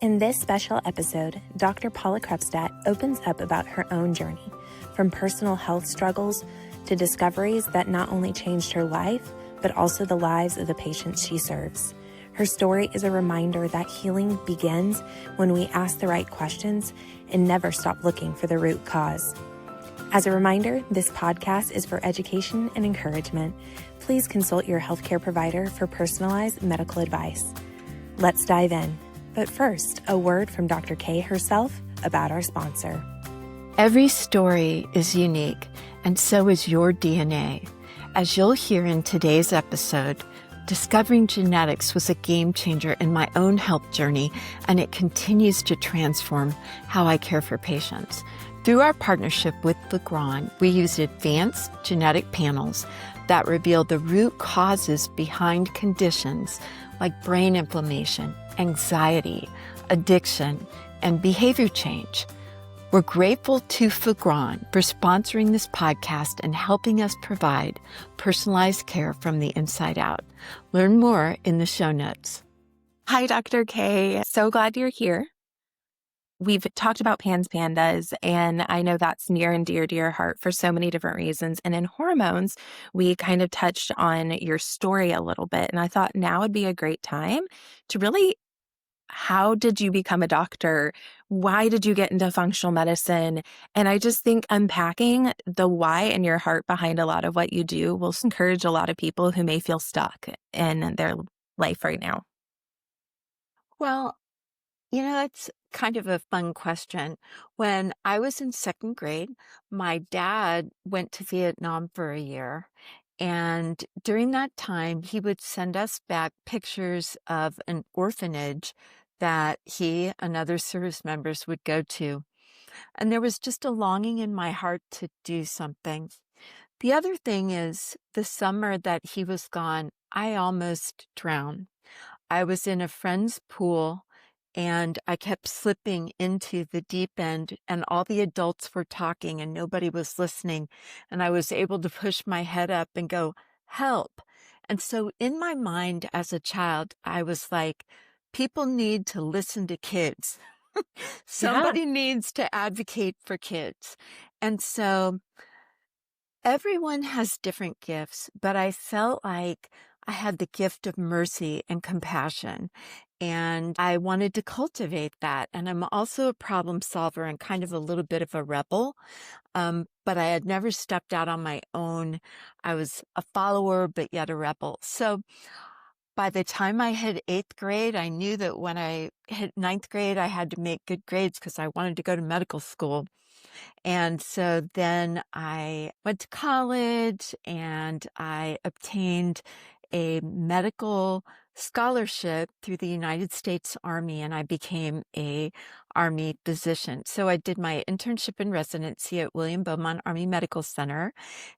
In this special episode, Dr. Paula Kruppstadt opens up about her own journey, from personal health struggles to discoveries that not only changed her life, but also the lives of the patients she serves. Her story is a reminder that healing begins when we ask the right questions and never stop looking for the root cause. As a reminder, this podcast is for education and encouragement. Please consult your healthcare provider for personalized medical advice. Let's dive in. But first, a word from Dr. K herself about our sponsor. Every story is unique, and so is your DNA. As you'll hear in today's episode, discovering genetics was a game changer in my own health journey, and it continues to transform how I care for patients. Through our partnership with Legrand, we use advanced genetic panels that reveal the root causes behind conditions like brain inflammation, anxiety, addiction, and behavior change. We're grateful to Legrand for sponsoring this podcast and helping us provide personalized care from the inside out. Learn more in the show notes. Hi, Dr. K. So glad you're here. We've talked about PANS pandas, and I know that's near and dear to your heart for so many different reasons. And in hormones, we kind of touched on your story a little bit, and I thought now would be a great time to really, how did you become a doctor? Why did you get into functional medicine? And I just think unpacking the why and your heart behind a lot of what you do will encourage a lot of people who may feel stuck in their life right now. Well, it's kind of a fun question. When I was in second grade, my dad went to Vietnam for a year. And during that time, he would send us back pictures of an orphanage that he and other service members would go to. And there was just a longing in my heart to do something. The other thing is, the summer that he was gone, I almost drowned. I was in a friend's pool and I kept slipping into the deep end, and all the adults were talking and nobody was listening. And I was able to push my head up and go, help. And so in my mind as a child, I was like, people need to listen to kids. Somebody needs to advocate for kids. And so everyone has different gifts, but I felt like I had the gift of mercy and compassion, and I wanted to cultivate that. And I'm also a problem solver and kind of a little bit of a rebel, but I had never stepped out on my own. I was a follower, but yet a rebel. So by the time I hit 8th grade, I knew that when I hit 9th grade, I had to make good grades because I wanted to go to medical school. And so then I went to college and I obtained a medical scholarship through the United States Army, and I became a Army physician. So I did my internship and residency at William Beaumont Army Medical Center.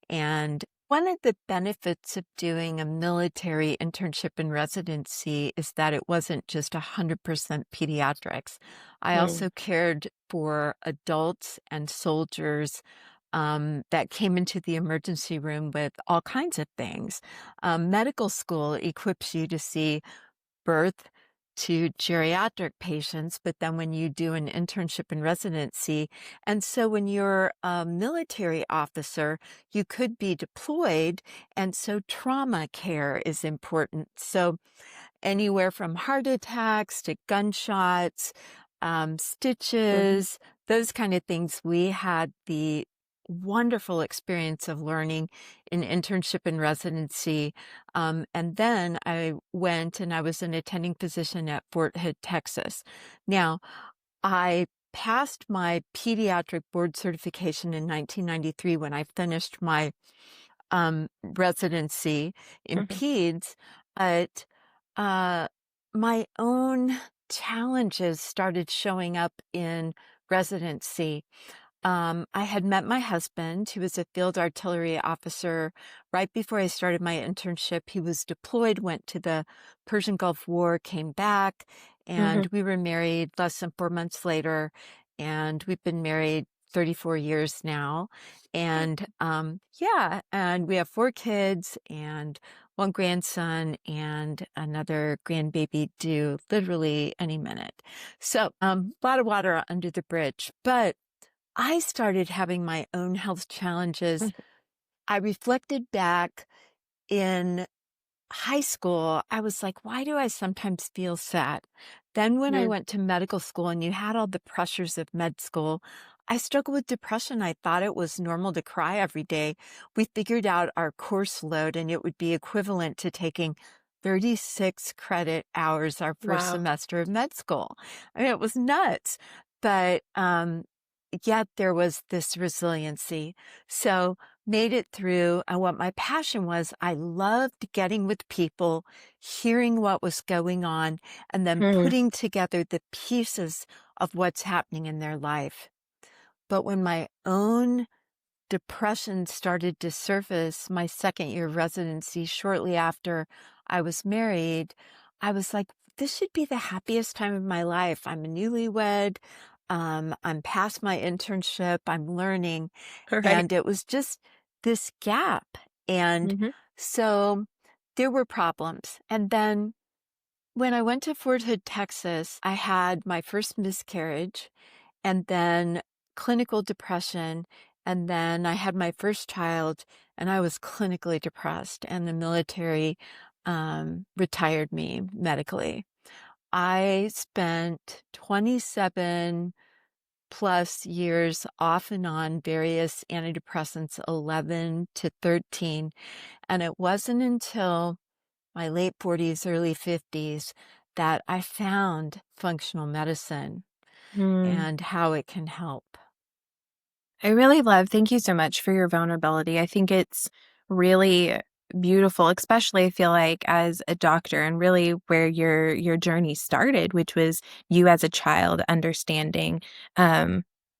And one of the benefits of doing a military internship and residency is that it wasn't just 100% pediatrics. I also cared for adults and soldiers that came into the emergency room with all kinds of things. Medical school equips you to see birth to geriatric patients, but then when you do an internship and residency, and so when you're a military officer, you could be deployed, and so trauma care is important. So anywhere from heart attacks to gunshots, stitches, those kind of things, we had the wonderful experience of learning in internship and residency. And then I went and I was an attending physician at Fort Hood, Texas. Now, I passed my pediatric board certification in 1993 when I finished my residency in peds, but my own challenges started showing up in residency. I had met my husband, who was a field artillery officer right before I started my internship. He was deployed, went to the Persian Gulf War, came back, and we were married less than 4 months later. And we've been married 34 years now. And and we have 4 kids, and one grandson and another grandbaby due literally any minute. So, a lot of water under the bridge. But I started having my own health challenges. Mhm. I reflected back in high school, I was like, why do I sometimes feel sad? Then when I Mm. went to medical school and you had all the pressures of med school, I struggled with depression. I thought it was normal to cry every day. We figured out our course load and it would be equivalent to taking 36 credit hours our first Wow. semester of med school. I mean, it was nuts. But yet there was this resiliency. So made it through. And what my passion was, I loved getting with people, hearing what was going on, and then Mm. putting together the pieces of what's happening in their life. But when my own depression started to surface my second year of residency, shortly after I was married, I was like, this should be the happiest time of my life. I'm a newlywed. I'm past my internship. I'm learning. Right. And it was just this gap. And Mhm. so there were problems. And then when I went to Fort Hood, Texas, I had my first miscarriage and then clinical depression. And then I had my first child and I was clinically depressed, and the military retired me medically. I spent 27 plus years off and on various antidepressants, 11 to 13. And it wasn't until my late 40s, early 50s that I found functional medicine Mm. and how it can help. I really love thank you so much for your vulnerability. I think it's really beautiful, especially I feel like as a doctor and really where your journey started, which was you as a child understanding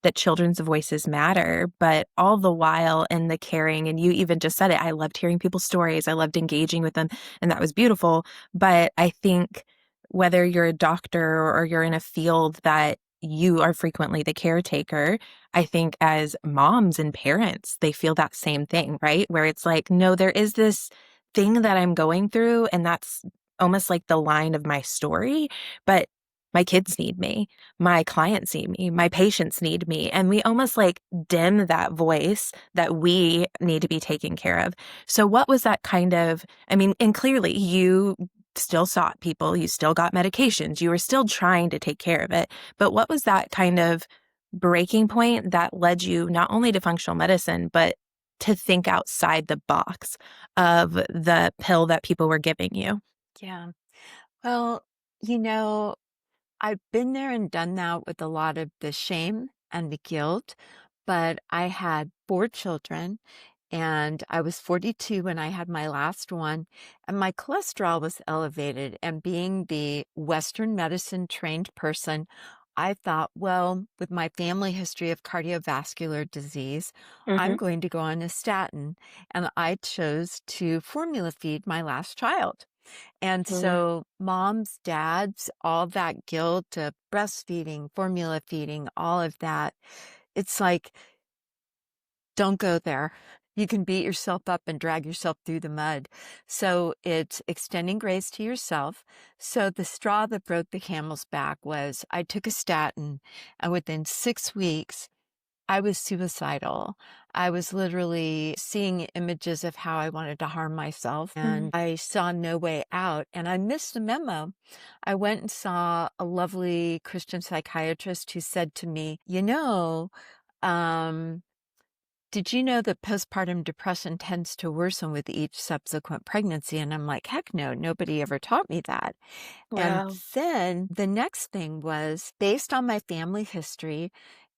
that children's voices matter, but all the while in the caring, and you even just said it, I loved hearing people's stories. I loved engaging with them, and that was beautiful. But I think whether you're a doctor or you're in a field that you are frequently the caretaker, I think as moms and parents, they feel that same thing, right? Where it's like, no, there is this thing that I'm going through, and that's almost like the line of my story, but my kids need me, my clients need me, my patients need me. And we almost like dim that voice that we need to be taken care of. So, what was that kind of, I mean, and clearly you still sought people, you still got medications, you were still trying to take care of it. But what was that kind of breaking point that led you not only to functional medicine, but to think outside the box of the pill that people were giving you? Yeah. Well, you know, I've been there and done that with a lot of the shame and the guilt, but I had 4 children and I was 42 when I had my last one, and my cholesterol was elevated. And being the Western medicine trained person, I thought, well, with my family history of cardiovascular disease, I'm Mhm. going to go on a statin. And I chose to formula feed my last child. And Mm. so moms, dads, all that guilt of breastfeeding, formula feeding, all of that, it's like, don't go there. You can beat yourself up and drag yourself through the mud. So it's extending grace to yourself. So the straw that broke the camel's back was I took a statin, and within 6 weeks, I was suicidal. I was literally seeing images of how I wanted to harm myself, Mm. and I saw no way out. And I missed the memo. I went and saw a lovely Christian psychiatrist who said to me, um, did you know that postpartum depression tends to worsen with each subsequent pregnancy? And I'm like, heck no, nobody ever taught me that. And Wow. then the next thing was based on my family history.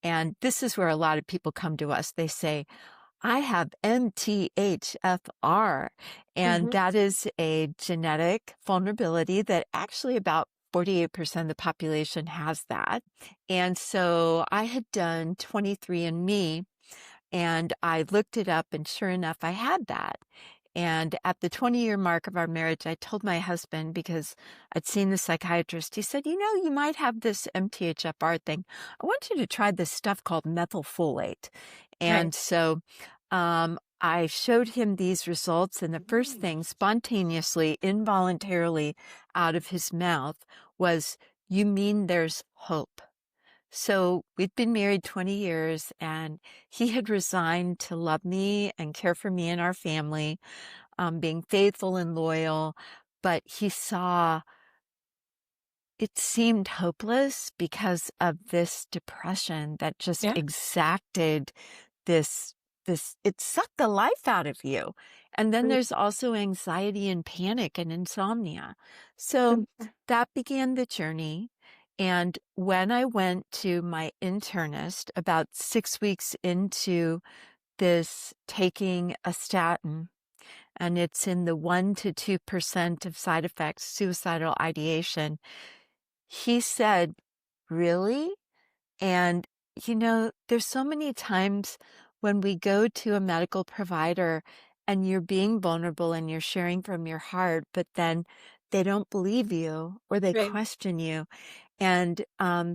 And this is where a lot of people come to us. They say, I have MTHFR, and Mhm. that is a genetic vulnerability that actually about 48% of the population has that. And so I had done 23andMe and I looked it up, and sure enough, I had that. And at the 20-year mark of our marriage, I told my husband because I'd seen the psychiatrist. He said, you might have this MTHFR thing. I want you to try this stuff called methylfolate. Right. And so I showed him these results, and the first thing spontaneously, involuntarily out of his mouth was, "You mean there's hope?" So we'd been married 20 years, and he had resigned to love me and care for me and our family, being faithful and loyal. But he saw it seemed hopeless because of this depression that just Yeah. exacted this it sucked the life out of you. And then Right. there's also anxiety and panic and insomnia. So Mm. that began the journey. And when I went to my internist about 6 weeks into this taking a statin, and it's in the 1 to 2% of side effects, suicidal ideation, he said, "Really?" And, there's so many times when we go to a medical provider and you're being vulnerable and you're sharing from your heart, but then they don't believe you or they Right. question you. And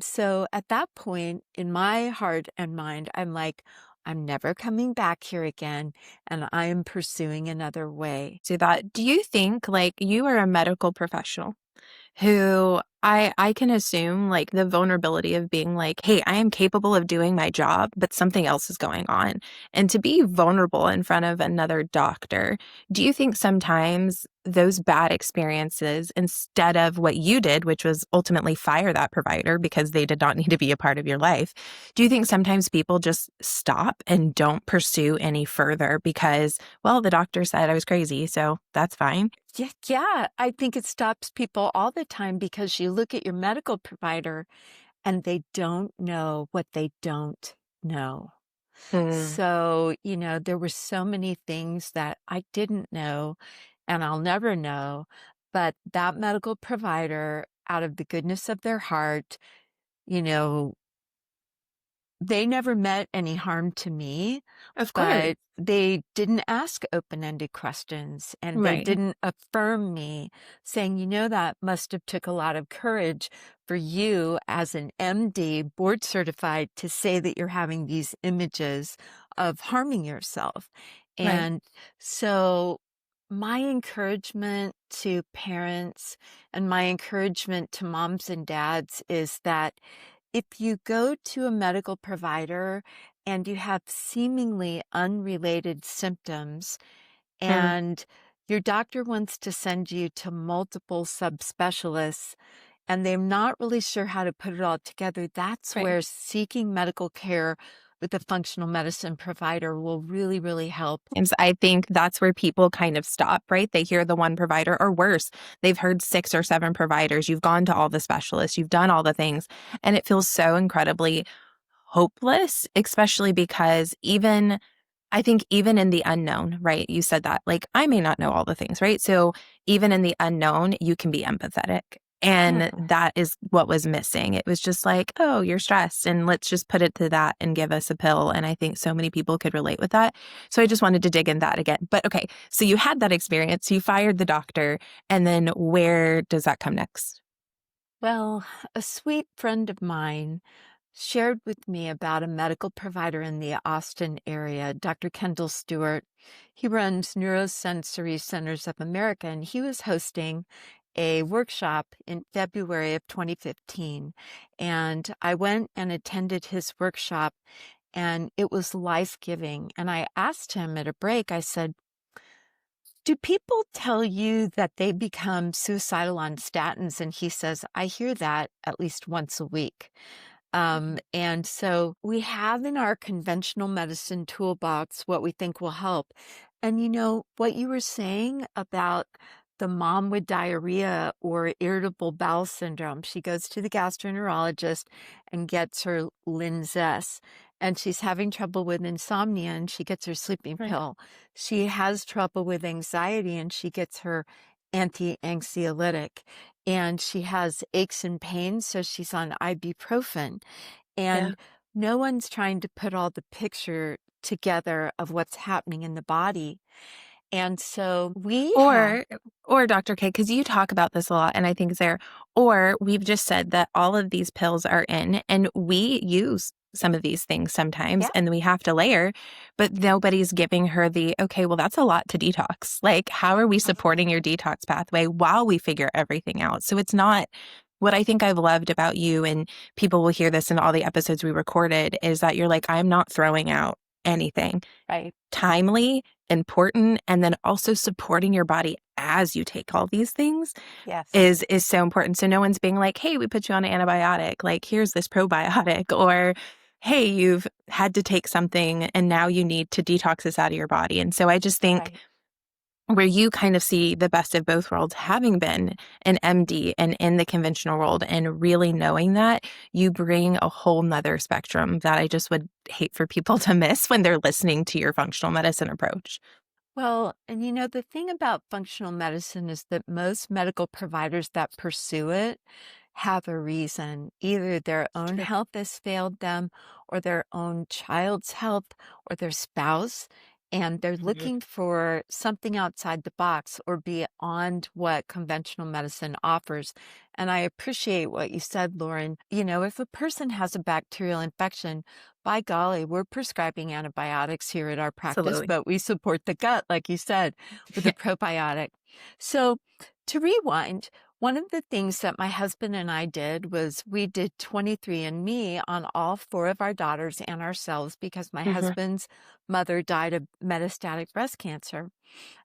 so at that point, in my heart and mind, I'm like, I'm never coming back here again, and I am pursuing another way. To that, do you think like you are a medical professional who I can assume like the vulnerability of being like, hey, I am capable of doing my job, but something else is going on. And to be vulnerable in front of another doctor, do you think sometimes those bad experiences, instead of what you did, which was ultimately fire that provider because they did not need to be a part of your life, do you think sometimes people just stop and don't pursue any further because, well, the doctor said I was crazy, so that's fine? Yeah, yeah, I think it stops people all the time because you look at your medical provider and they don't know what they don't know. Mm, So, there were so many things that I didn't know and I'll never know, but that medical provider, out of the goodness of their heart, you know, they never meant any harm to me, of course. but they didn't ask open-ended questions, and they Right. didn't affirm me, saying, that must have took a lot of courage for you as an MD, board certified, to say that you're having these images of harming yourself." Right. And so my encouragement to parents and my encouragement to moms and dads is that if you go to a medical provider and you have seemingly unrelated symptoms Mm, and your doctor wants to send you to multiple subspecialists and they're not really sure how to put it all together, that's right. where seeking medical care with a functional medicine provider will really, really help. And so I think that's where people kind of stop, right? They hear the one provider, or worse, they've heard 6 or 7 providers. You've gone to all the specialists, you've done all the things, and it feels so incredibly hopeless, especially because I think even in the unknown, right? You said that, like, I may not know all the things, right? So even in the unknown, you can be empathetic. And Yeah. that is what was missing. It was just like, oh, you're stressed, and let's just put it to that and give us a pill. And I think so many people could relate with that. So I just wanted to dig in that again. But okay, so you had that experience, you fired the doctor, and then where does that come next? Well, a sweet friend of mine shared with me about a medical provider in the Austin area, Dr. Kendall Stewart. He runs Neurosensory Centers of America, and he was hosting a workshop in February of 2015. And I went and attended his workshop, and it was life giving. And I asked him at a break, I said, "Do people tell you that they become suicidal on statins?" And he says, "I hear that at least once a week." And so we have in our conventional medicine toolbox what we think will help. And what you were saying about the mom with diarrhea or irritable bowel syndrome, she goes to the gastroenterologist and gets her Linzess, and she's having trouble with insomnia and she gets her sleeping Right. pill. She has trouble with anxiety and she gets her anti-anxiolytic, and she has aches and pains, so she's on ibuprofen. Yeah. And no one's trying to put all the picture together of what's happening in the body. And so we have, Or Dr. K, because you talk about this a lot, and I think there, or we've just said that all of these pills are in, and we use some of these things sometimes, yeah, and we have to layer, but nobody's giving her the, okay, well, that's a lot to detox. Like, how are we supporting your detox pathway while we figure everything out? So it's not what I think I've loved about you, and people will hear this in all the episodes we recorded, is that you're like, I'm not throwing out anything. right. Timely, important, and then also supporting your body as you take all these things Yes. is so important. So no one's being like, "Hey, we put you on an antibiotic. Like, here's this probiotic," or, "Hey, you've had to take something and now you need to detox this out of your body." And so I just think Right. where you kind of see the best of both worlds, having been an MD and in the conventional world and really knowing that, you bring a whole nother spectrum that I just would hate for people to miss when they're listening to your functional medicine approach. Well, and the thing about functional medicine is that most medical providers that pursue it have a reason. Either their own True. health has failed them, or their own child's health, or their spouse. And they're Mhm. looking for something outside the box or beyond what conventional medicine offers. And I appreciate what you said, Lauren. If a person has a bacterial infection, by golly, we're prescribing antibiotics here at our practice, Absolutely. but we support the gut, like you said, with a Yeah. probiotic. So, to rewind, one of the things that my husband and I did was we did 23andMe on all four of our daughters and ourselves because my Mhm. husband's mother died of metastatic breast cancer.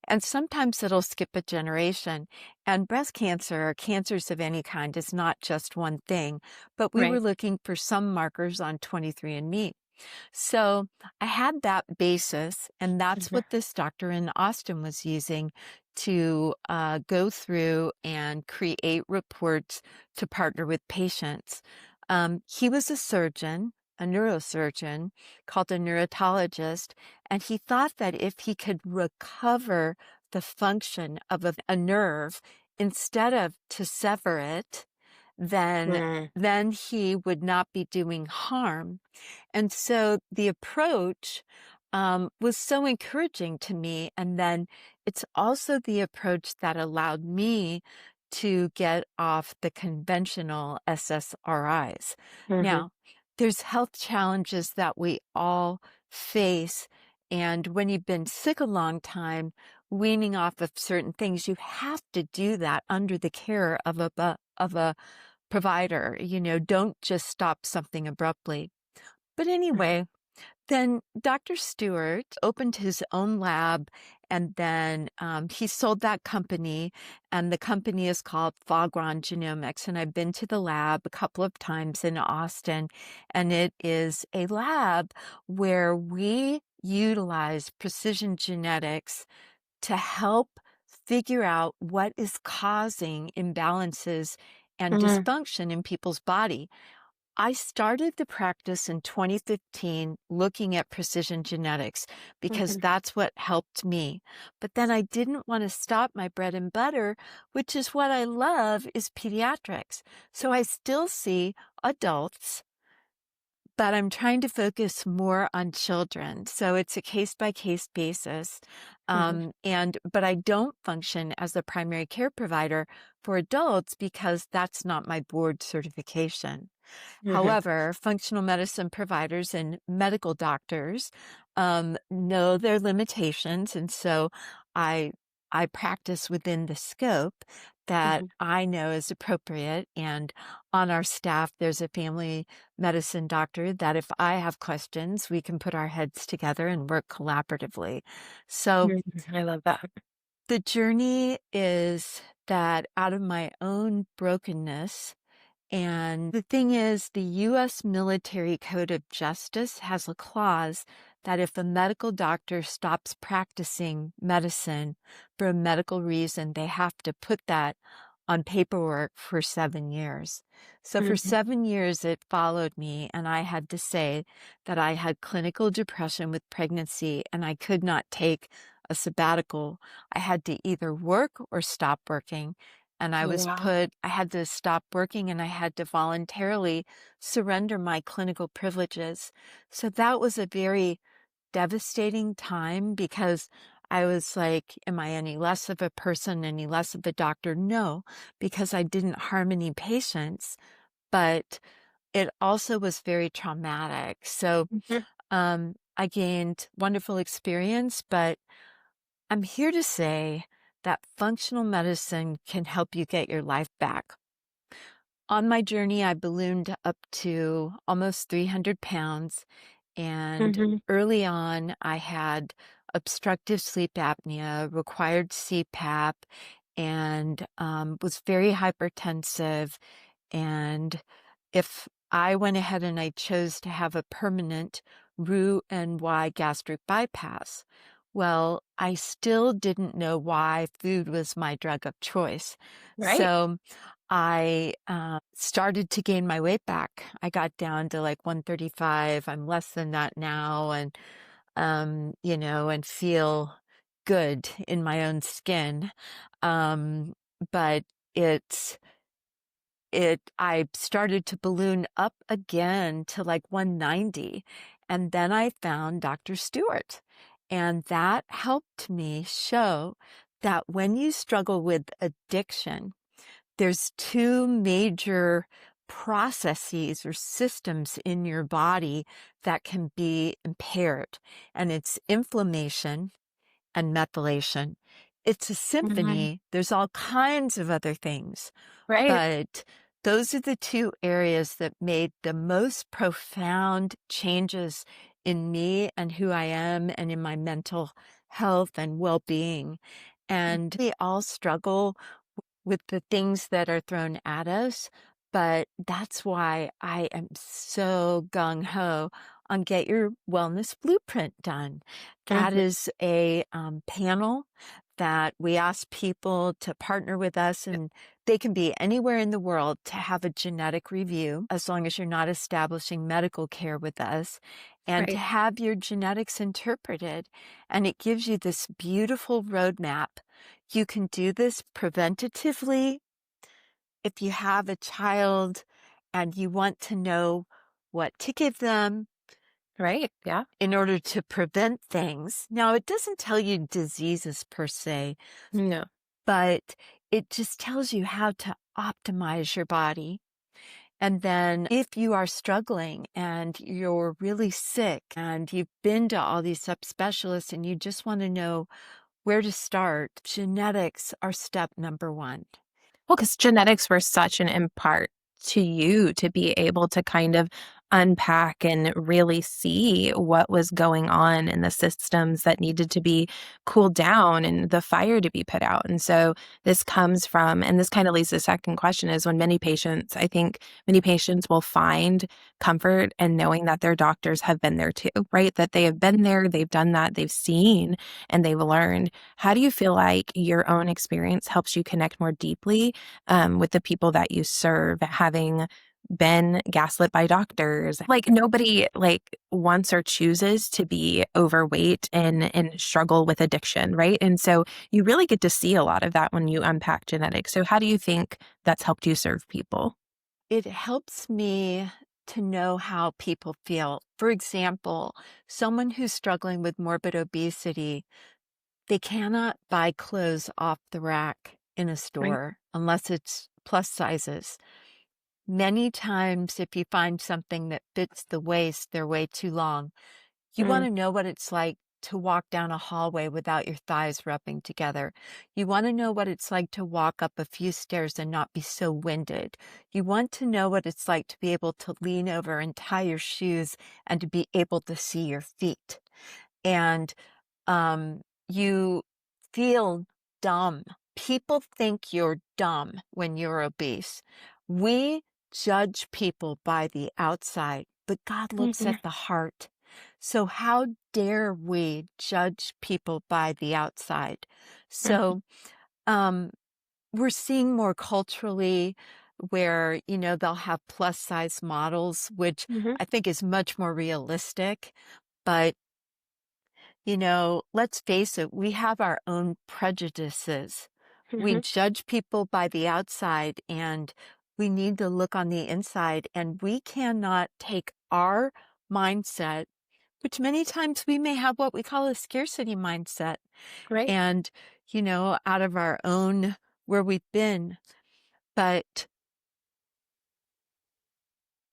And sometimes it'll skip a generation. And breast cancer or cancers of any kind is not just one thing, but we were Right. looking for some markers on 23andMe. So I had that basis, and that's Mhm. what this doctor in Austin was using to go through and create reports to partner with patients. He was a surgeon, a neurosurgeon called a neurotologist, and he thought that if he could recover the function of a nerve instead of to sever it, then Mm. then he would not be doing harm. And so the approach was so encouraging to me. And then it's also the approach that allowed me to get off the conventional SSRIs. Mhm. Now, there's health challenges that we all face. And when you've been sick a long time, weaning off of certain things, you have to do that under the care of a provider. Don't just stop something abruptly. But anyway, then Dr. Stewart opened his own lab, and then he sold that company, and the company is called Fogron Genomics. And I've been to the lab a couple of times in Austin, and it is a lab where we utilize precision genetics to help figure out what is causing imbalances and Mhm. dysfunction in people's body. I started the practice in 2015 looking at precision genetics because Mhm. that's what helped me. But then I didn't want to stop my bread and butter, which is what I love is pediatrics. So I still see adults, but I'm trying to focus more on children. So it's a case by case basis. Mhm. But I don't function as a primary care provider for adults because that's not my board certification. Mhm. However, functional medicine providers and medical doctors know their limitations, and so I I practice within the scope that Mhm. I know is appropriate. And on our staff, there's a family medicine doctor that if I have questions, we can put our heads together and work collaboratively. So Mhm. I love that. the journey is that out of my own brokenness, and the thing is, the U.S. Military Code of Justice has a clause that if a medical doctor stops practicing medicine for a medical reason, they have to put that on paperwork for 7 years. So for Mhm. 7 years, it followed me, and I had to say that I had clinical depression with pregnancy, and I could not take a sabbatical. I had to either work or stop working. And Oh, wow. I had to stop working and I had to voluntarily surrender my clinical privileges. So that was a very devastating time because I was like, am I any less of a person, any less of a doctor? No, because I didn't harm any patients, but it also was very traumatic. So, Mhm. I gained wonderful experience, but I'm here to say that functional medicine can help you get your life back. On my journey, I ballooned up to almost 300 pounds. And Mhm. early on, I had obstructive sleep apnea, required CPAP, and was very hypertensive. And if I went ahead and I chose to have a permanent Roux-en-Y gastric bypass, well, I still didn't know why food was my drug of choice. Right. So I started to gain my weight back. I got down to like 135. I'm less than that now, and and feel good in my own skin. But it's I started to balloon up again to like 190. And then I found Dr. Stewart. And that helped me show that when you struggle with addiction, there's two major processes or systems in your body that can be impaired, and it's inflammation and methylation. It's a Mhm. symphony. There's all kinds of other things, Right. but those are the two areas that made the most profound changes in me and who I am and in my mental health and well-being. And we all struggle with the things that are thrown at us. But that's why I am so gung ho on Get Your Wellness Blueprint Done. That Mhm. is a panel that we ask people to partner with us, and they can be anywhere in the world to have a genetic review, as long as you're not establishing medical care with us, and to Right. have your genetics interpreted. And it gives you this beautiful roadmap. You can do this preventatively if you have a child and you want to know what to give them Right. Yeah. in order to prevent things. Now, it doesn't tell you diseases per se, No. but it just tells you how to optimize your body. And then if you are struggling and you're really sick and you've been to all these subspecialists and you just want to know where to start, genetics are step number one. Well, because genetics were such an impart to you to be able to kind of unpack and really see what was going on in the systems that needed to be cooled down and the fire to be put out. And so this comes from, and this kind of leads to the second question is when I think many patients will find comfort in knowing that their doctors have been there too, right? That they have been there, they've done that, they've seen, and they've learned. How do you feel like your own experience helps you connect more deeply with the people that you serve, having been gaslit by doctors? Like nobody like wants or chooses to be overweight and struggle with addiction, right? And so you really get to see a lot of that when you unpack genetics. So how do you think that's helped you serve people? It helps me to know how people feel. For example, someone who's struggling with morbid obesity, they cannot buy clothes off the rack in a Right. store unless it's plus sizes. Many times, if you find something that fits the waist, they're way too long. You want Mm, to know what it's like to walk down a hallway without your thighs rubbing together. You want to know what it's like to walk up a few stairs and not be so winded. You want to know what it's like to be able to lean over and tie your shoes and to be able to see your feet. And you feel dumb. People think you're dumb when you're obese. We judge people by the outside, but God looks mhm, at the heart. So how dare we judge people by the outside? mhm, So um, we're seeing more culturally where, they'll have plus size models, which mhm, I think is much more realistic. But let's face it, we have our own prejudices. We mhm. judge people by the outside, and we need to look on the inside, and we cannot take our mindset which many times we may have what we call a scarcity mindset Right. and, out of our own where we've been. But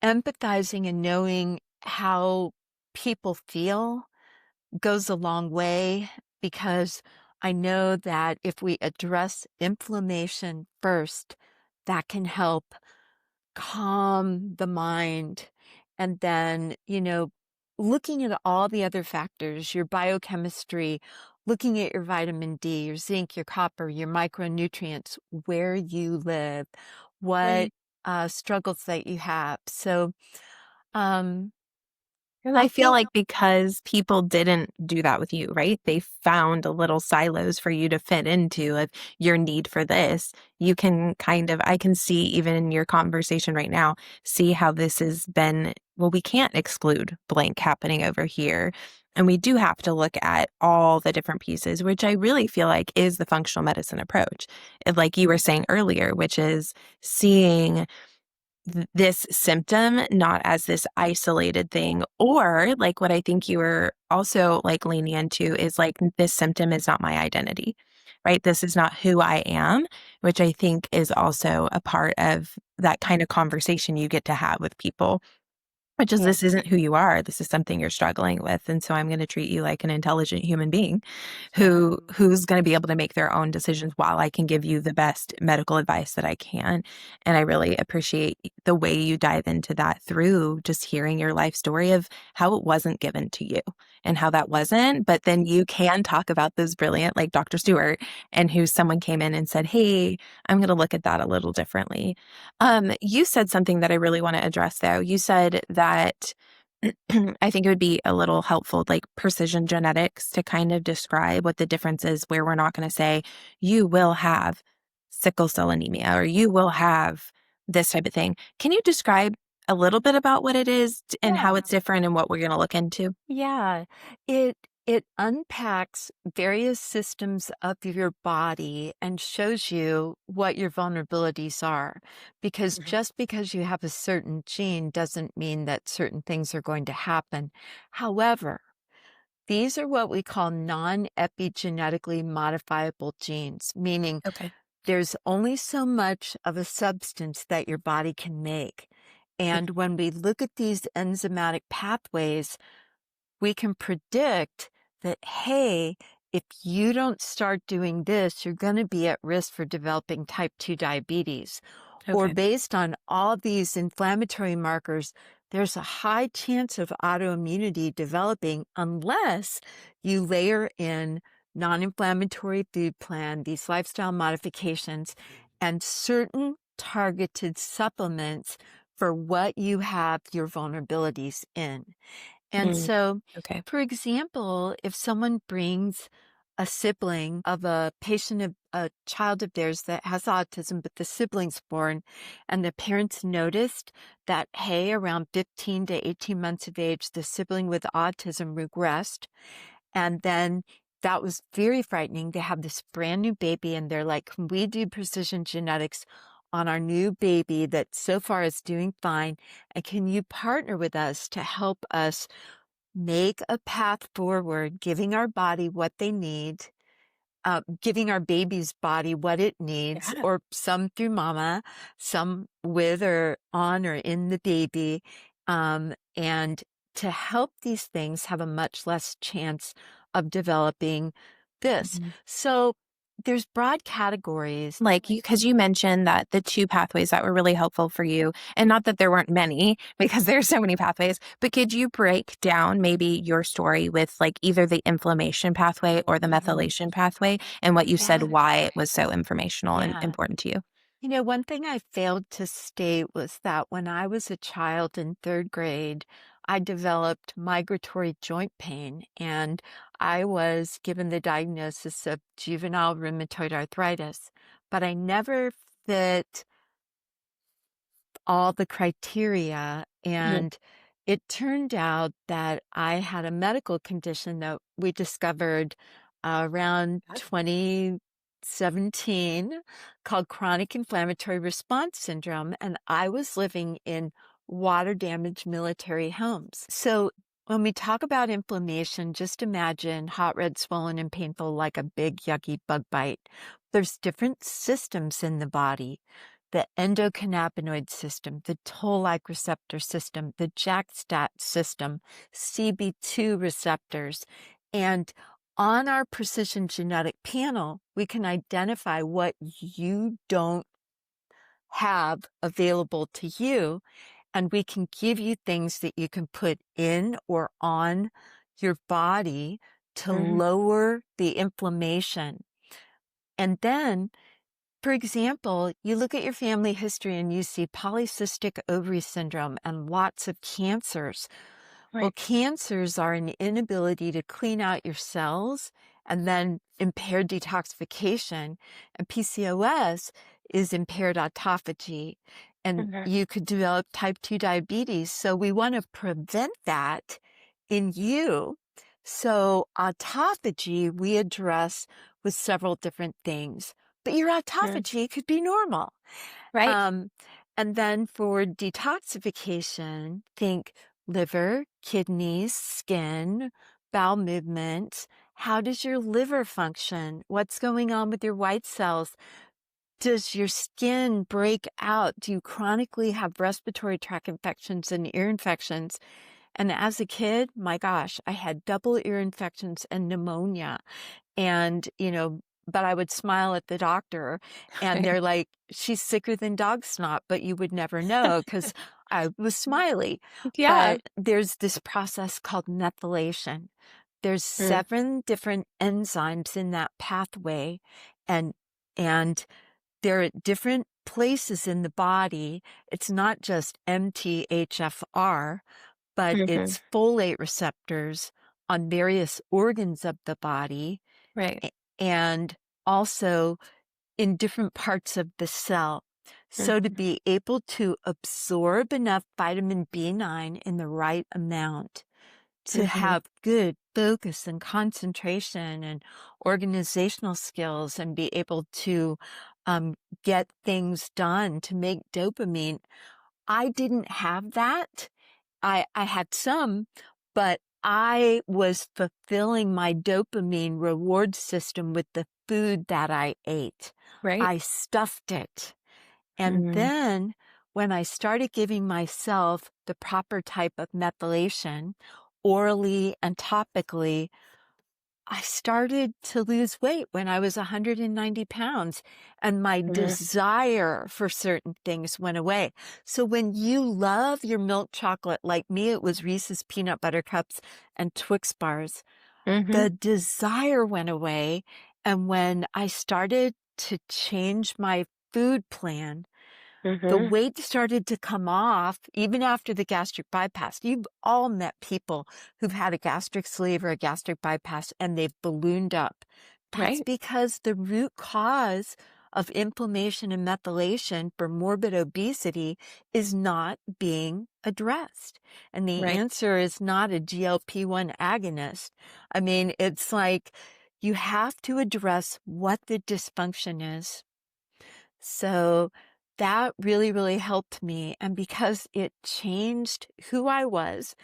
empathizing and knowing how people feel goes a long way because I know that if we address inflammation first, that can help calm the mind. And then, looking at all the other factors, your biochemistry, looking at your vitamin D, your zinc, your copper, your micronutrients, where you live, what Right. struggles that you have. So, um, And I I feel think, like because people didn't do that with you, right? They found a little silos for you to fit into of your need for this. You can kind of, I can see even in your conversation right now, see how this has been, well, we can't exclude blank happening over here. And we do have to look at all the different pieces, which I really feel like is the functional medicine approach. And like you were saying earlier, which is seeing this symptom not as this isolated thing, or like what I think you were also like leaning into is like this symptom is not my identity, right? This is not who I am, which I think is also a part of that kind of conversation you get to have with people, which is yeah, this isn't who you are. This is something you're struggling with. And so I'm going to treat you like an intelligent human being yeah, who's going to be able to make their own decisions while I can give you the best medical advice that I can. And I really appreciate the way you dive into that through just hearing your life story of how it wasn't given to you and how that wasn't. But then you can talk about those brilliant, like Dr. Stewart, and who someone came in and said, hey, I'm going to look at that a little differently. You said something that I really want to address, though. You said that I think it would be a little helpful, like precision genetics, to kind of describe what the difference is, where we're not going to say, you will have sickle cell anemia or you will have this type of thing. Can you describe a little bit about what it is and how yeah. it's different and what we're going to look into? Yeah, it unpacks various systems of your body and shows you what your vulnerabilities are. Because Mhm. just because you have a certain gene doesn't mean that certain things are going to happen. However, these are what we call non-epigenetically modifiable genes, meaning Okay. there's only so much of a substance that your body can make. And Mhm. when we look at these enzymatic pathways, we can predict that, hey, if you don't start doing this, you're going to be at risk for developing type 2 diabetes. Or Okay. based on all these inflammatory markers, there's a high chance of autoimmunity developing unless you layer in non-inflammatory food plan, these lifestyle modifications, and certain targeted supplements for what you have your vulnerabilities in. And Mm. so, Okay. for example, if someone brings a sibling of a patient of a child of theirs that has autism, but the sibling's born, and the parents noticed that, hey, around 15 to 18 months of age, the sibling with autism regressed. And then that was very frightening to have this brand new baby. And they're like, can we do precision genetics on our new baby that so far is doing fine? And can you partner with us to help us make a path forward, giving our body what they need, giving our baby's body what it needs, Yeah. or some through mama, some with or on or in the baby, and to help these things have a much less chance of developing this. Mhm. So there's broad categories. Like you, because you mentioned that the two pathways that were really helpful for you, and not that there weren't many, because there's so many pathways, but could you break down maybe your story with like either the inflammation pathway or the methylation pathway and what you said Yeah. why it was so informational and Yeah. important to you? One thing I failed to state was that when I was a child in third grade, I developed migratory joint pain and I was given the diagnosis of juvenile rheumatoid arthritis, but I never fit all the criteria. Mhm. And it turned out that I had a medical condition that we discovered around Yeah. 2017 called chronic inflammatory response syndrome. And I was living in water damaged military homes. So When we talk about inflammation, just imagine hot, red, swollen, and painful like a big, yucky bug bite. There's different systems in the body: the endocannabinoid system, the toll-like receptor system, the JAK-STAT system, CB2 receptors. And on our precision genetic panel, we can identify what you don't have available to you, and we can give you things that you can put in or on your body to Mm-hmm. lower the inflammation. And then, for example, you look at your family history and you see polycystic ovary syndrome and lots of cancers. Well, Right. cancers are an inability to clean out your cells and then impaired detoxification. And PCOS is impaired autophagy. And Mm-hmm. you could develop type 2 diabetes. So we want to prevent that in you. So autophagy we address with several different things. But your autophagy could be normal. Right. Um, and then for detoxification, think liver, kidneys, skin, bowel movement. How does your liver function? What's going on with your white cells? Does your skin break out? Do you chronically have respiratory tract infections and ear infections? And as a kid, my gosh, I had double ear infections and pneumonia. And, but I would smile at the doctor and Right. they're like, she's sicker than dog snot, but you would never know because I was smiley. Yeah. But there's this process called methylation. There's Mm. 7 different enzymes in that pathway, and and they're at different places in the body. It's not just MTHFR, but Mm-hmm. it's folate receptors on various organs of the body, Right. and also in different parts of the cell. So to Mm-hmm. be able to absorb enough vitamin B9 in the right amount to Mm-hmm. have good focus and concentration and organizational skills and be able to um, get things done to make dopamine. I didn't have that. I had some, but I was fulfilling my dopamine reward system with the food that I ate. Right. I stuffed it. And Mm-hmm. then when I started giving myself the proper type of methylation orally and topically, I started to lose weight when I was 190 pounds, and my desire for certain things went away. So when you love your milk chocolate, like me, it was Reese's peanut butter cups and Twix bars, Mm-hmm. the desire went away. And when I started to change my food plan, the Mm-hmm. weight started to come off even after the gastric bypass. You've all met people who've had a gastric sleeve or a gastric bypass and they've ballooned up. That's Right. because the root cause of inflammation and methylation for morbid obesity is not being addressed. And the Right. answer is not a GLP-1 agonist. I mean, it's like you have to address what the dysfunction is. So that really, really helped me. And because it changed who I was,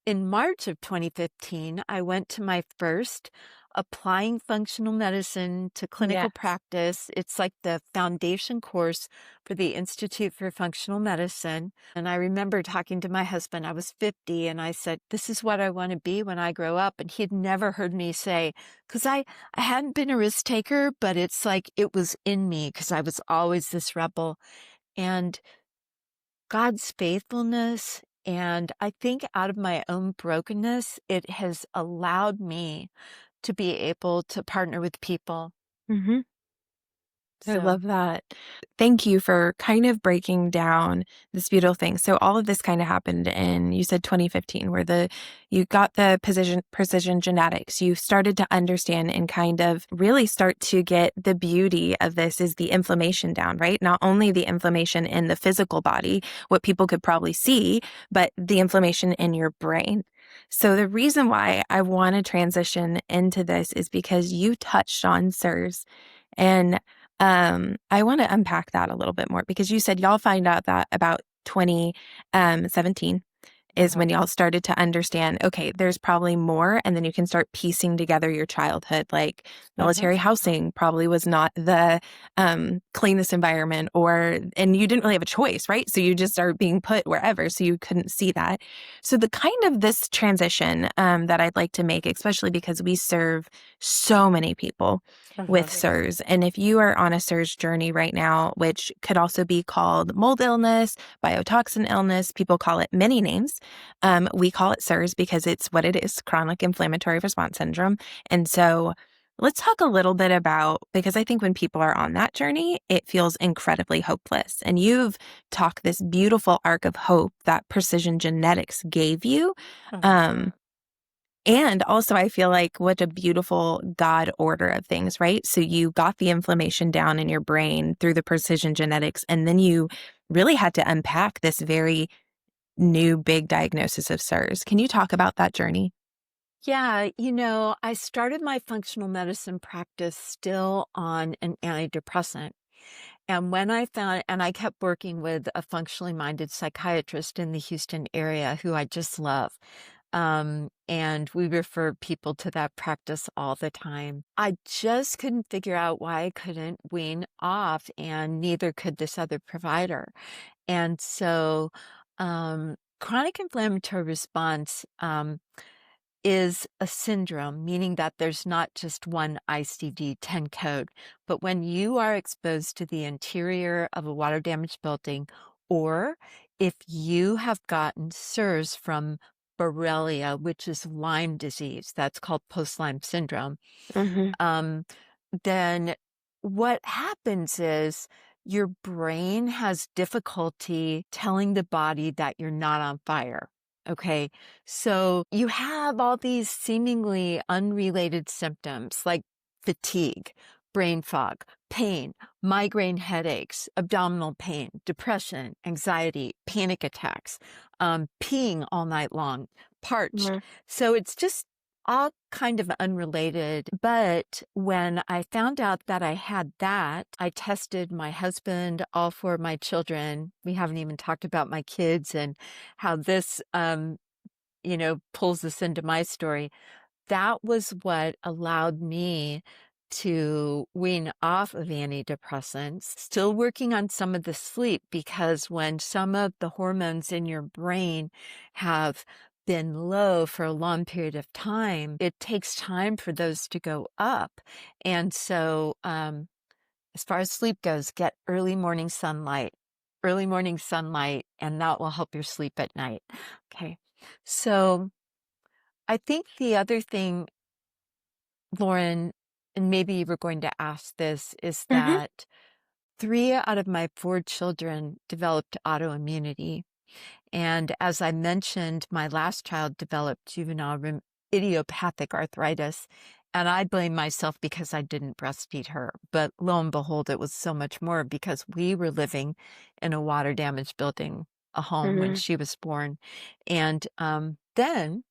in March of 2015, I went to my first applying functional medicine to clinical Yes. practice. It's like the foundation course for the Institute for Functional Medicine. And I remember talking to my husband, I was 50, and I said, this is what I want to be when I grow up. And he'd never heard me say, because I hadn't been a risk taker, but it's like it was in me because I was always this rebel. And God's faithfulness, and I think out of my own brokenness, it has allowed me to be able to partner with people. Mm-hmm. I So, love that. Thank you for kind of breaking down this beautiful thing. So all of this kind of happened in, you said 2015, where you got the precision genetics. You started to understand and kind of really start to get the beauty of this is the inflammation down, right? Not only the inflammation in the physical body, what people could probably see, but the inflammation in your brain. So the reason why I want to transition into this is because you touched on SIRS. And I want to unpack that a little bit more because you said y'all find out that about 2017 is when y'all started to understand, okay, there's probably more. And then you can start piecing together your childhood. Like military housing probably was not the cleanest environment, and you didn't really have a choice, right? So you just are being put wherever. So you couldn't see that. So the kind of this transition that I'd like to make, especially because we serve so many people with SIRS. And if you are on a SIRS journey right now, which could also be called mold illness, biotoxin illness, people call it many names. We call it SIRS because it's what it is, chronic inflammatory response syndrome. And so let's talk a little bit about, because I think when people are on that journey, it feels incredibly hopeless. And you've talked this beautiful arc of hope that precision genetics gave you. And also, I feel like what a beautiful God order of things, right? So you got the inflammation down in your brain through the precision genetics, and then you really had to unpack this very new big diagnosis of SIRS. Can you talk about that journey? Yeah, I started my functional medicine practice still on an antidepressant. And when I kept working with a functionally minded psychiatrist in the Houston area who I just love. And we refer people to that practice all the time. I just couldn't figure out why I couldn't wean off, and neither could this other provider. And so, chronic inflammatory response, is a syndrome, meaning that there's not just one ICD-10 code. But when you are exposed to the interior of a water damaged building, or if you have gotten SIRS from Borrelia, which is Lyme disease, that's called post-Lyme syndrome, Mm-hmm. um, then what happens is your brain has difficulty telling the body that you're not on fire. Okay. So you have all these seemingly unrelated symptoms like fatigue, brain fog, pain, migraine headaches, abdominal pain, depression, anxiety, panic attacks, peeing all night long, parched. Mm-hmm. So it's just all kind of unrelated. But when I found out that I had that, I tested my husband, all four of my children. We haven't even talked about my kids and how this, pulls this into my story. That was what allowed me to wean off of antidepressants, still working on some of the sleep, because when some of the hormones in your brain have been low for a long period of time, it takes time for those to go up. And so, as far as sleep goes, get early morning sunlight, and that will help your sleep at night. Okay. So I think the other thing, Lauren, and maybe you were going to ask this, is Mm-hmm. that 3 out of my 4 children developed autoimmunity. And as I mentioned, my last child developed idiopathic arthritis. And I blame myself because I didn't breastfeed her. But lo and behold, it was so much more because we were living in a water damaged building, a home, when Mm-hmm. she was born. And then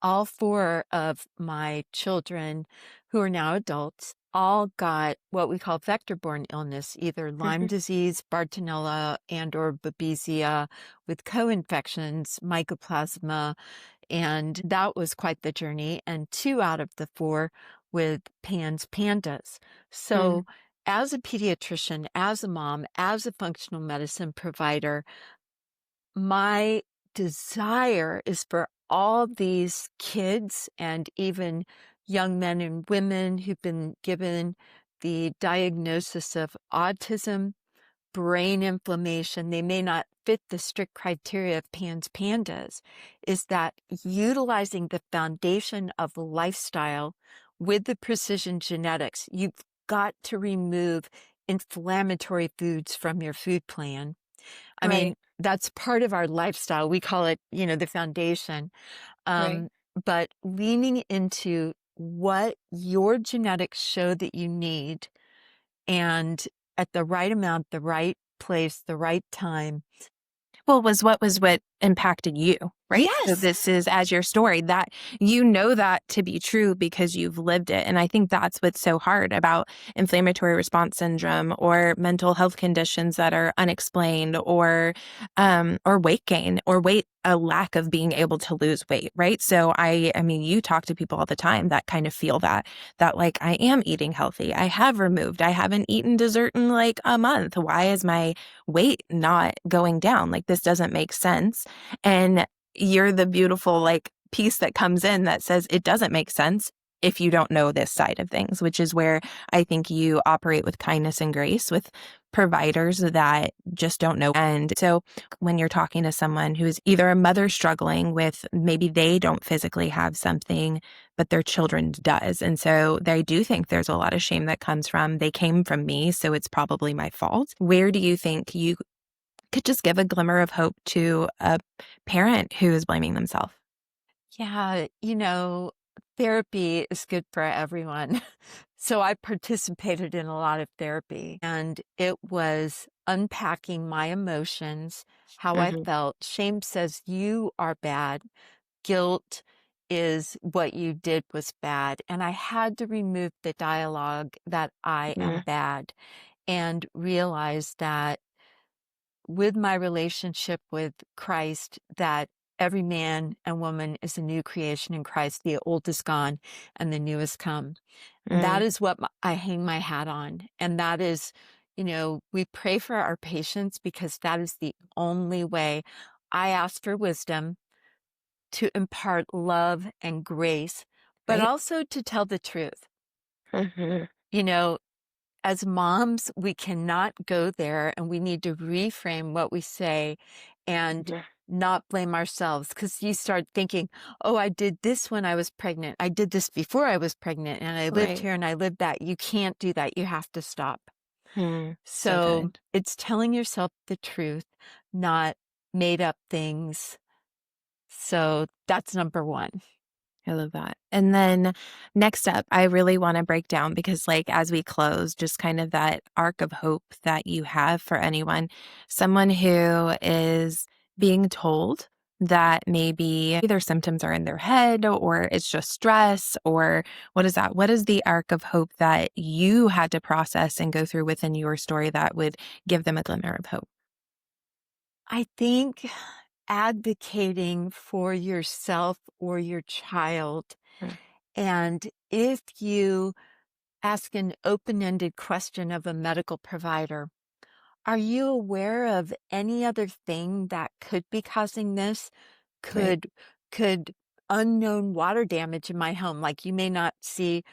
all 4 of my children, who are now adults, all got what we call vector-borne illness, either Lyme Mm-hmm. disease, Bartonella, and or Babesia, with co-infections, mycoplasma, and that was quite the journey. And 2 out of the 4 with pandas. So as a pediatrician, as a mom, as a functional medicine provider, my desire is for all these kids and even young men and women who've been given the diagnosis of autism, brain inflammation, they may not fit the strict criteria of pandas, is that utilizing the foundation of lifestyle with the precision genetics, you've got to remove inflammatory foods from your food plan. I mean, Right. that's part of our lifestyle. We call it, the foundation. Right. Um, but leaning into what your genetics show that you need, and at the right amount, the right place, the right time. Well, was what impacted you, right? So Yes. this is as your story that you know that to be true because you've lived it. And I think that's what's so hard about inflammatory response syndrome or mental health conditions that are unexplained or weight gain or a lack of being able to lose weight, right? So I mean, you talk to people all the time that kind of feel that like I am eating healthy. I haven't eaten dessert in like a month. Why is my weight not going down? Like this doesn't make sense. And you're the beautiful like piece that comes in that says it doesn't make sense if you don't know this side of things, which is where I think you operate with kindness and grace with providers that just don't know. And so when you're talking to someone who's either a mother struggling with maybe they don't physically have something, but their children does. And so they do think there's a lot of shame that comes from they came from me, so it's probably my fault. Where do you think you could just give a glimmer of hope to a parent who is blaming themselves? Yeah, therapy is good for everyone. So I participated in a lot of therapy, and it was unpacking my emotions, how I Hmm. felt. Shame says you are bad. Guilt is what you did was bad. And I had to remove the dialogue that I am Hmm. bad and realize that with my relationship with Christ, that every man and woman is a new creation in Christ. The old is gone and the new has come. That Mm. is what I hang my hat on. And that is, we pray for our patients because that is the only way. I ask for wisdom to impart love and grace, but Right. also to tell the truth. Hmm. You know, as moms, we cannot go there, and we need to reframe what we say and Hmm. not blame ourselves, because you start thinking, oh, I did this when I was pregnant. I did this before I was pregnant, and I lived Right. here and I lived that. You can't do that. You have to stop. So So good. it's telling yourself the truth, not made up things. So that's number one. I love that. And then next up, I really want to break down because, like, as we close, just kind of that arc of hope that you have for anyone, someone who is being told that maybe their symptoms are in their head or it's just stress or what is that? What is the arc of hope that you had to process and go through within your story that would give them a glimmer of hope? I think advocating for yourself or your child. Mm. And if you ask an open-ended question of a medical provider, are you aware of any other thing that could be causing this? Right. Could unknown water damage in my home, like you may not see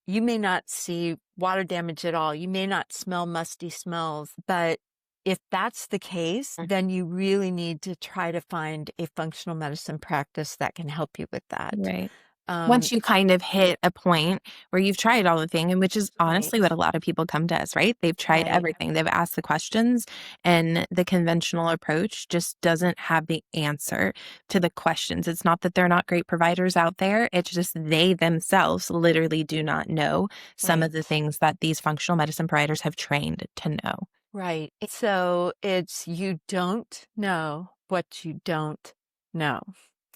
water damage at all. You may not smell musty smells, but if that's the case, Mm. then you really need to try to find a functional medicine practice that can help you with that. Right. Um, Once you kind of hit a point where you've tried all the thing, and which is honestly what right, a lot of people come to us, right? They've tried right, everything. They've asked the questions, and the conventional approach just doesn't have the answer to the questions. It's not that they're not great providers out there. It's just they themselves literally do not know some of the right, things that these functional medicine providers have trained to know. right. So it's you don't know what you don't know.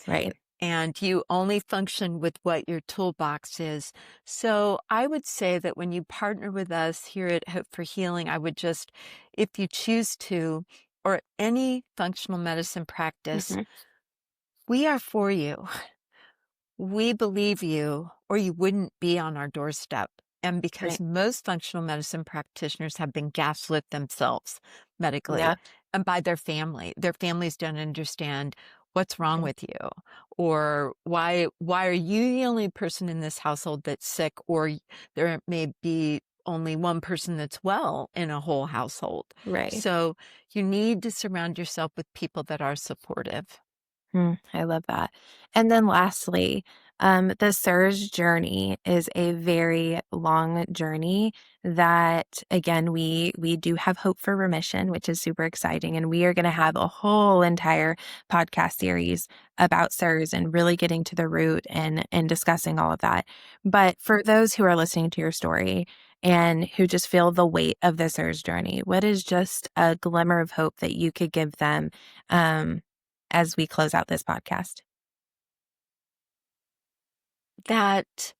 Right. And you only function with what your toolbox is. So I would say that when you partner with us here at Hope for Healing, I would just, if you choose to, or any functional medicine practice, Hmm. we are for you. We believe you, or you wouldn't be on our doorstep. And because Right. most functional medicine practitioners have been gaslit themselves medically Yeah. and by their families don't understand what's wrong Mhm. with you, or why are you the only person in this household that's sick, or there may be only one person that's well in a whole household. Right. So you need to surround yourself with people that are supportive. I love that. And then lastly, the Surge journey is a very long journey that again we do have hope for remission, which is super exciting. And we are going to have a whole entire podcast series about SIRS and really getting to the root and discussing all of that. But for those who are listening to your story and who just feel the weight of the SIRS journey, what is just a glimmer of hope that you could give them? as we close out this podcast? That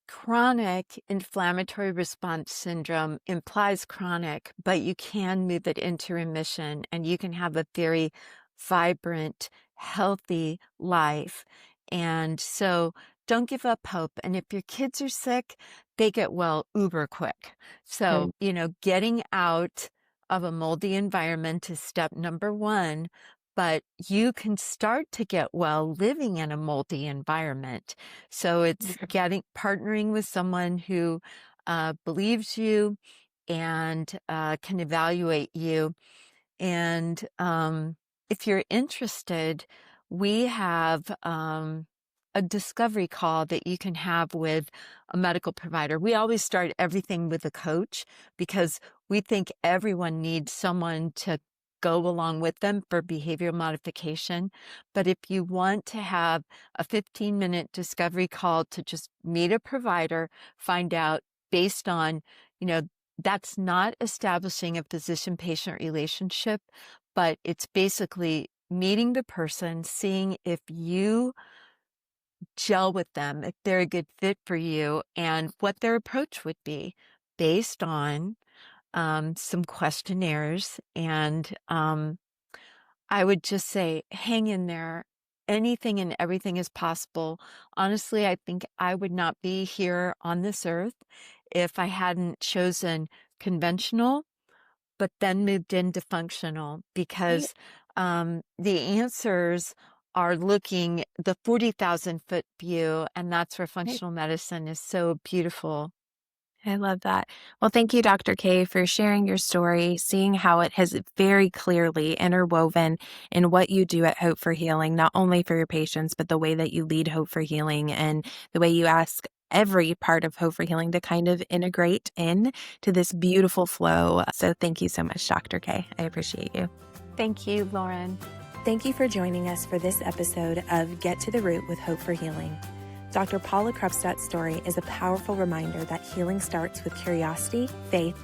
chronic inflammatory response syndrome implies chronic, but you can move it into remission and you can have a very vibrant, healthy life. And so don't give up hope. And if your kids are sick, they get well uber quick. So, getting out of a moldy environment is step number one. But you can start to get well living in a moldy environment. So it's partnering with someone who believes you and can evaluate you. And if you're interested, we have a discovery call that you can have with a medical provider. We always start everything with a coach because we think everyone needs someone to go along with them for behavioral modification. But if you want to have a 15-minute discovery call to just meet a provider, find out based on, that's not establishing a physician-patient relationship, but it's basically meeting the person, seeing if you gel with them, if they're a good fit for you, and what their approach would be based on some questionnaires. And I would just say, hang in there. Anything and everything is possible. Honestly, I think I would not be here on this earth if I hadn't chosen conventional, but then moved into functional, because the answers are looking the 40,000-foot view, and that's where functional medicine is so beautiful. I love that. Well, thank you, Dr. K, for sharing your story, seeing how it has very clearly interwoven in what you do at Hope for Healing, not only for your patients, but the way that you lead Hope for Healing and the way you ask every part of Hope for Healing to kind of integrate in to this beautiful flow. So thank you so much, Dr. K. I appreciate you. Thank you, Lauren. Thank you for joining us for this episode of Get to the Root with Hope for Healing. Dr. Paula Kruppstadt's story is a powerful reminder that healing starts with curiosity, faith,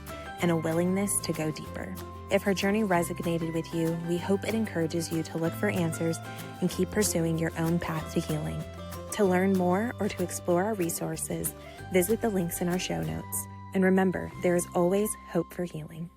and a willingness to go deeper. If her journey resonated with you, we hope it encourages you to look for answers and keep pursuing your own path to healing. To learn more or to explore our resources, visit the links in our show notes. And remember, there is always hope for healing.